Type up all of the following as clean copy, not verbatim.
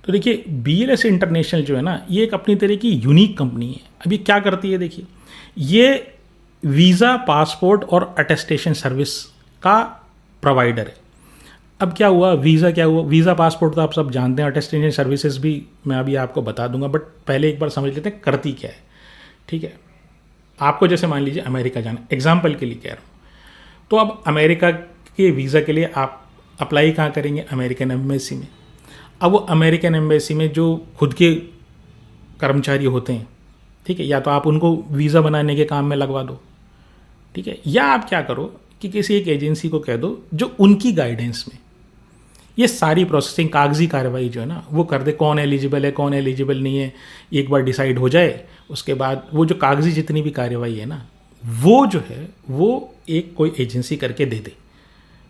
तो देखिए BLS international जो है ना, ये एक अपनी तरह की यूनिक कंपनी है। अभी क्या करती है देखिए, ये वीज़ा, पासपोर्ट और अटेस्टेशन सर्विस का प्रोवाइडर है। अब क्या हुआ, वीज़ा क्या हुआ, वीज़ा पासपोर्ट तो आप सब जानते हैं, अटेस्टेशन सर्विसेज भी मैं अभी आपको बता दूंगा, बट पहले एक बार समझ लेते हैं करती क्या है। ठीक है, आपको जैसे मान लीजिए अमेरिका जाना, एग्जाम्पल के लिए कह रहा हूँ, तो अब अमेरिका के वीज़ा के लिए आप अप्लाई कहाँ करेंगे, अमेरिकन एम्बेसी में। अब वो अमेरिकन एम्बेसी में जो खुद के कर्मचारी होते हैं, ठीक है, या तो आप उनको वीज़ा बनाने के काम में लगवा दो, ठीक है, या आप क्या करो कि किसी एक एजेंसी को कह दो जो उनकी गाइडेंस में ये सारी प्रोसेसिंग, कागजी कार्रवाई जो है ना वो कर दे। कौन एलिजिबल है, कौन एलिजिबल नहीं है, एक बार डिसाइड हो जाए, उसके बाद वो जो कागजी जितनी भी कार्रवाई है ना, वो जो है वो एक कोई एजेंसी करके दे दे।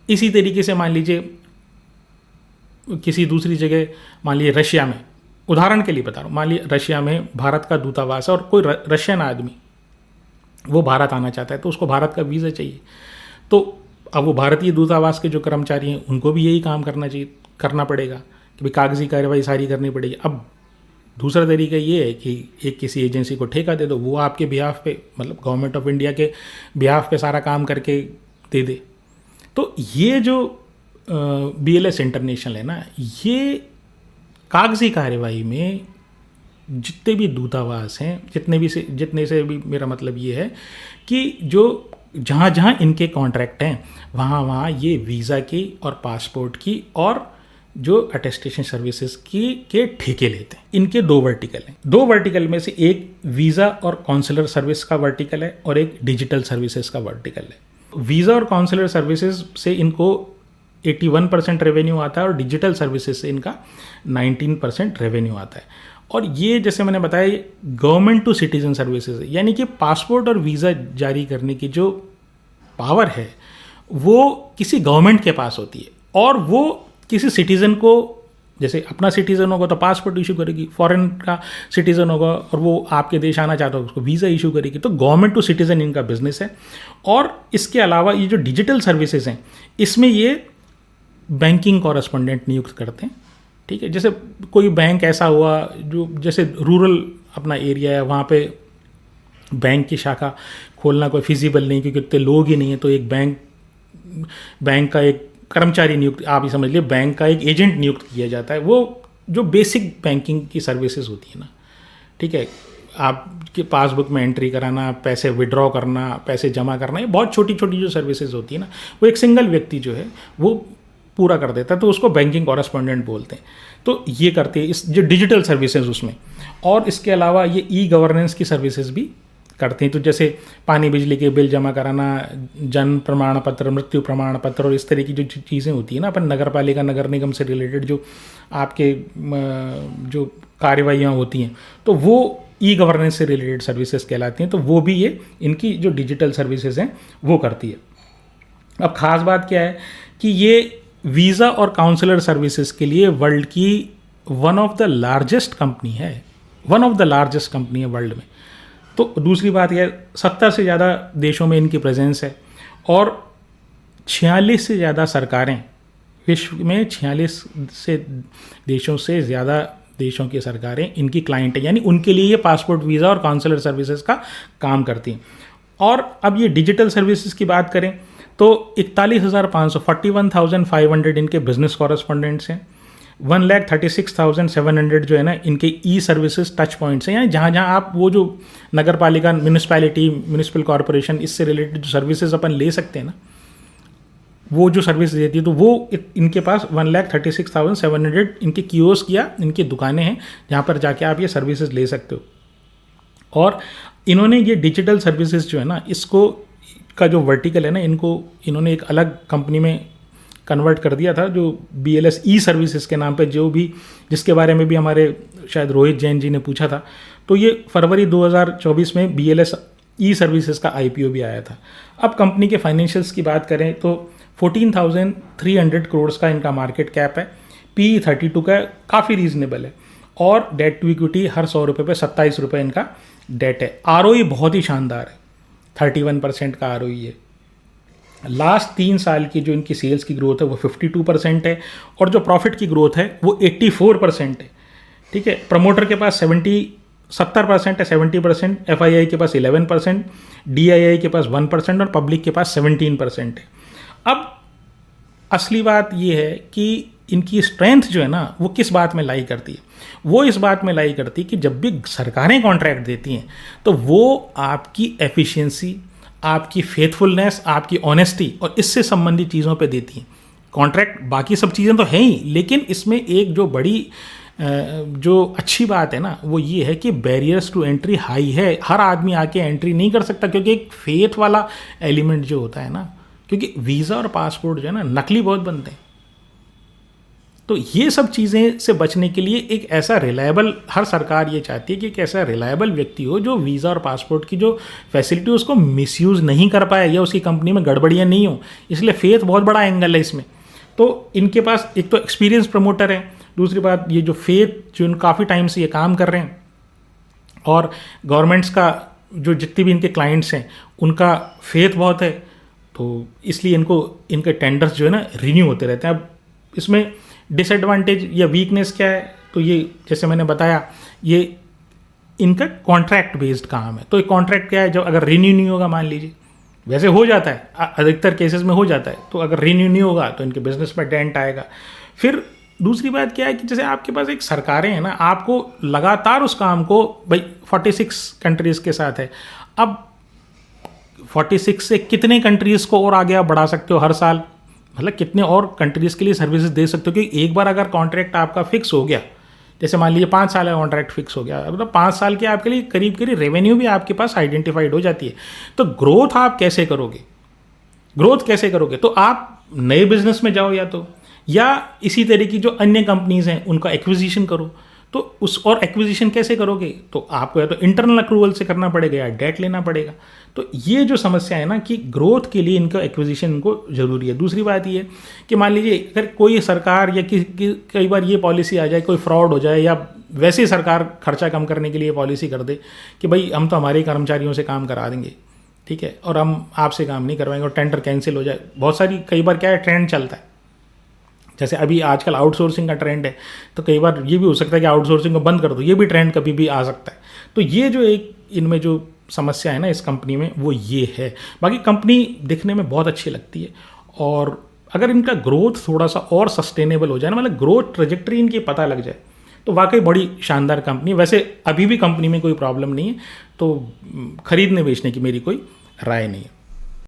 इसी तरीके से मान लीजिए किसी दूसरी जगह, मान लीजिए रशिया में, उदाहरण के लिए बता रहा हूँ, मान लीजिए रशिया में भारत का दूतावास है और कोई रशियन आदमी वो भारत आना चाहता है, तो उसको भारत का वीज़ा चाहिए। तो अब वो भारतीय दूतावास के जो कर्मचारी हैं उनको भी यही काम करना पड़ेगा कि भाई कागजी कार्रवाई सारी करनी पड़ेगी। अब दूसरा तरीका ये है कि एक किसी एजेंसी को ठेका दे दो, वो आपके बिहाफ पे, मतलब गवर्नमेंट ऑफ इंडिया के बिहाफ पे सारा काम करके दे दे। तो ये जो BLS इंटरनेशनल है ना, ये कागजी कार्रवाई में जितने भी दूतावास हैं, जितने से भी मेरा मतलब ये है कि जो जहाँ जहाँ इनके कॉन्ट्रैक्ट हैं वहाँ ये वीज़ा की और पासपोर्ट की और जो अटेस्टेशन सर्विसेज की के ठेके लेते हैं। इनके 2 वर्टिकल हैं। 2 वर्टिकल में से एक वीज़ा और काउंसलर सर्विस का वर्टिकल है और एक डिजिटल सर्विसेज का वर्टिकल है। वीज़ा और काउंसलर सर्विसेज से इनको 81% रेवेन्यू आता है और डिजिटल सर्विसेज से इनका 19% रेवेन्यू आता है। और ये जैसे मैंने बताया गवर्नमेंट टू सिटीजन सर्विसेज है, यानी कि पासपोर्ट और वीज़ा जारी करने की जो पावर है वो किसी गवर्नमेंट के पास होती है, और वो किसी सिटीज़न को, जैसे अपना सिटीज़न होगा तो पासपोर्ट इशू करेगी, फॉरेन का सिटीज़न होगा और वो आपके देश आना चाहता है उसको वीज़ा इशू करेगी। तो गवर्नमेंट टू सिटीज़न इनका बिजनेस है। और इसके अलावा ये जो डिजिटल सर्विसेज हैं इसमें ये बैंकिंग कॉरेस्पॉन्डेंट नियुक्त करते हैं। ठीक है, जैसे कोई बैंक ऐसा हुआ जो जैसे रूरल अपना एरिया है, वहाँ पे बैंक की शाखा खोलना कोई फिजिबल नहीं क्योंकि इतने लोग ही नहीं है, तो एक बैंक का एक कर्मचारी नियुक्त, आप ही समझ लिए बैंक का एक एजेंट नियुक्त किया जाता है। वो जो बेसिक बैंकिंग की सर्विसेज होती है ना, ठीक है, आपके पासबुक में एंट्री कराना, पैसे विड्रॉ करना, पैसे जमा करना, ये बहुत छोटी छोटी जो सर्विसेज होती है ना, वो एक सिंगल व्यक्ति जो है वो पूरा कर देता है, तो उसको बैंकिंग कॉरेस्पॉन्डेंट बोलते हैं। तो ये करते हैं इस जो डिजिटल सर्विसेज उसमें। और इसके अलावा ये ई-गवर्नेंस की सर्विसेज भी करते हैं। तो जैसे पानी बिजली के बिल जमा कराना, जन्म प्रमाण पत्र, मृत्यु प्रमाण पत्र और इस तरह की जो चीज़ें होती हैं ना, अपन नगर पालिका नगर निगम से रिलेटेड जो आपके जो कार्यवाहियाँ होती हैं, तो वो ई-गवर्नेंस से रिलेटेड सर्विसेज कहलाती हैं। तो वो भी ये इनकी जो डिजिटल सर्विसेज हैं वो करती है। अब ख़ास बात क्या है कि ये वीज़ा और काउंसलर सर्विसेज के लिए वर्ल्ड की one of the largest company है वर्ल्ड में। तो दूसरी बात यह 70 से ज़्यादा देशों में इनकी प्रेजेंस है और 46 से ज़्यादा सरकारें, विश्व में 46 से देशों से ज़्यादा देशों की सरकारें इनकी क्लाइंट हैं, यानी उनके लिए ये पासपोर्ट, वीज़ा और काउंसलर सर्विसेज का काम करती हैं। और अब ये डिजिटल सर्विसेज की बात करें तो 41,500 इनके बिजनेस कॉरेस्पॉन्डेंट्स हैं। 1,36,700 जो है ना इनके ई सर्विसेज टच पॉइंट्स हैं, यानी जहाँ जहाँ आप वो जो नगर पालिका, म्यूनिसिपल कॉरपोरेशन, इससे रिलेटेड जो सर्विसेज अपन ले सकते हैं ना, वो जो सर्विस देती है, तो वो इनके पास 1,36,700 इनके कियोस्क या इनकी दुकानें हैं जहाँ पर जाके आप ये सर्विसेज ले सकते हो। और इन्होंने ये डिजिटल सर्विसेज जो है ना, इसको का जो वर्टिकल है ना, इन्होंने एक अलग कंपनी में कन्वर्ट कर दिया था, जो BLS ई सर्विसेज के नाम पे, जिसके बारे में भी हमारे शायद रोहित जैन जी ने पूछा था। तो ये फरवरी 2024 में BLS ई सर्विसेज का IPO भी आया था। अब कंपनी के फाइनेंशियल्स की बात करें तो 14,300 करोड़ का इनका मार्केट कैप है, PE 32 का काफ़ी रीजनेबल है, और डेट टू इक्विटी हर 100 रुपये पे 27 रुपये इनका डेट है। ROE बहुत ही शानदार है, 31% का ROE है। लास्ट 3 साल की जो इनकी सेल्स की ग्रोथ है वो 52% है, और जो प्रॉफिट की ग्रोथ है वो 84% है। ठीक है। प्रमोटर के पास 70% है, 70%, FII के पास 11%, DII के पास 1% और पब्लिक के पास 17% है। अब असली बात ये है कि इनकी स्ट्रेंथ जो है ना वो किस बात में लाई करती है, वो इस बात में लाई करती है कि जब भी सरकारें कॉन्ट्रैक्ट देती हैं तो वो आपकी एफिशिएंसी, आपकी फेथफुलनेस, आपकी ऑनेस्टी और इससे संबंधित चीज़ों पे देती हैं कॉन्ट्रैक्ट। बाकी सब चीज़ें तो हैं ही, लेकिन इसमें एक जो बड़ी जो अच्छी बात है ना वो ये है कि बैरियर्स टू एंट्री हाई है। हर आदमी आके एंट्री नहीं कर सकता, क्योंकि एक फेथ वाला एलिमेंट जो होता है ना, क्योंकि वीज़ा और पासपोर्ट जो है ना नकली बहुत बनते हैं। तो ये सब चीज़ें से बचने के लिए एक ऐसा रिलायबल, हर सरकार ये चाहती है कि एक ऐसा रिलायबल व्यक्ति हो जो वीज़ा और पासपोर्ट की जो फैसिलिटी उसको मिसयूज़ नहीं कर पाए या उसकी कंपनी में गड़बड़ियाँ नहीं हो। इसलिए फेथ बहुत बड़ा एंगल है इसमें। तो इनके पास एक तो एक्सपीरियंस प्रमोटर है, दूसरी बात ये जो फेथ जो इन काफ़ी टाइम से ये काम कर रहे हैं, और गवर्नमेंट्स का जो जितने भी इनके क्लाइंट्स हैं उनका फेथ बहुत है, तो इसलिए इनके टेंडर्स जो है ना रिन्यू होते रहते हैं। अब इसमें डिसएडवांटेज या वीकनेस क्या है, तो ये जैसे मैंने बताया ये इनका कॉन्ट्रैक्ट बेस्ड काम है। तो एक कॉन्ट्रैक्ट क्या है, जब अगर रिन्यू नहीं होगा, मान लीजिए वैसे हो जाता है, अधिकतर केसेस में हो जाता है, तो अगर रिन्यू नहीं होगा तो इनके बिजनेस में डेंट आएगा। फिर दूसरी बात क्या है कि जैसे आपके पास एक सरकारें हैं ना, आपको लगातार उस काम को, भाई 46 कंट्रीज़ के साथ है, अब 46 से कितने कंट्रीज़ को और आगे आप बढ़ा सकते हो हर साल, मतलब कितने और कंट्रीज़ के लिए सर्विसेज दे सकते हो। कि एक बार अगर कॉन्ट्रैक्ट आपका फिक्स हो गया, जैसे मान लीजिए 5 साल का कॉन्ट्रैक्ट फिक्स हो गया, मतलब 5 साल के आपके लिए करीब करीब रेवेन्यू भी आपके पास आइडेंटिफाइड हो जाती है। तो ग्रोथ आप कैसे करोगे, ग्रोथ कैसे करोगे, तो आप नए बिजनेस में जाओ या इसी तरह की जो अन्य कंपनीज हैं उनका एक्विजिशन करो। तो और एक्विजिशन कैसे करोगे, तो आपको या तो इंटरनल अप्रूवल से करना पड़ेगा या डेट लेना पड़ेगा। तो ये जो समस्या है ना कि ग्रोथ के लिए इनका एक्विजिशन इनको जरूरी है। दूसरी बात ये कि मान लीजिए अगर कोई सरकार या कई बार ये पॉलिसी आ जाए, कोई फ्रॉड हो जाए, या वैसे ही सरकार खर्चा कम करने के लिए पॉलिसी कर दे कि भाई हम तो हमारे कर्मचारियों से काम करा देंगे, ठीक है, और हम आपसे काम नहीं करवाएंगे, और टेंडर कैंसिल हो जाए। बहुत सारी कई बार क्या है ट्रेंड चलता है, जैसे अभी आजकल आउटसोर्सिंग का ट्रेंड है, तो कई बार ये भी हो सकता है कि आउटसोर्सिंग को बंद कर दो, ये भी ट्रेंड कभी भी आ सकता है। तो ये जो एक इनमें जो समस्या है ना इस कंपनी में वो ये है। बाकी कंपनी दिखने में बहुत अच्छी लगती है, और अगर इनका ग्रोथ थोड़ा सा और सस्टेनेबल हो जाए ना, मतलब ग्रोथ ट्रेजेक्टरी इनकी पता लग जाए, तो वाकई बड़ी शानदार कंपनी है। वैसे अभी भी कंपनी में कोई प्रॉब्लम नहीं है, तो खरीदने बेचने की मेरी कोई राय नहीं है।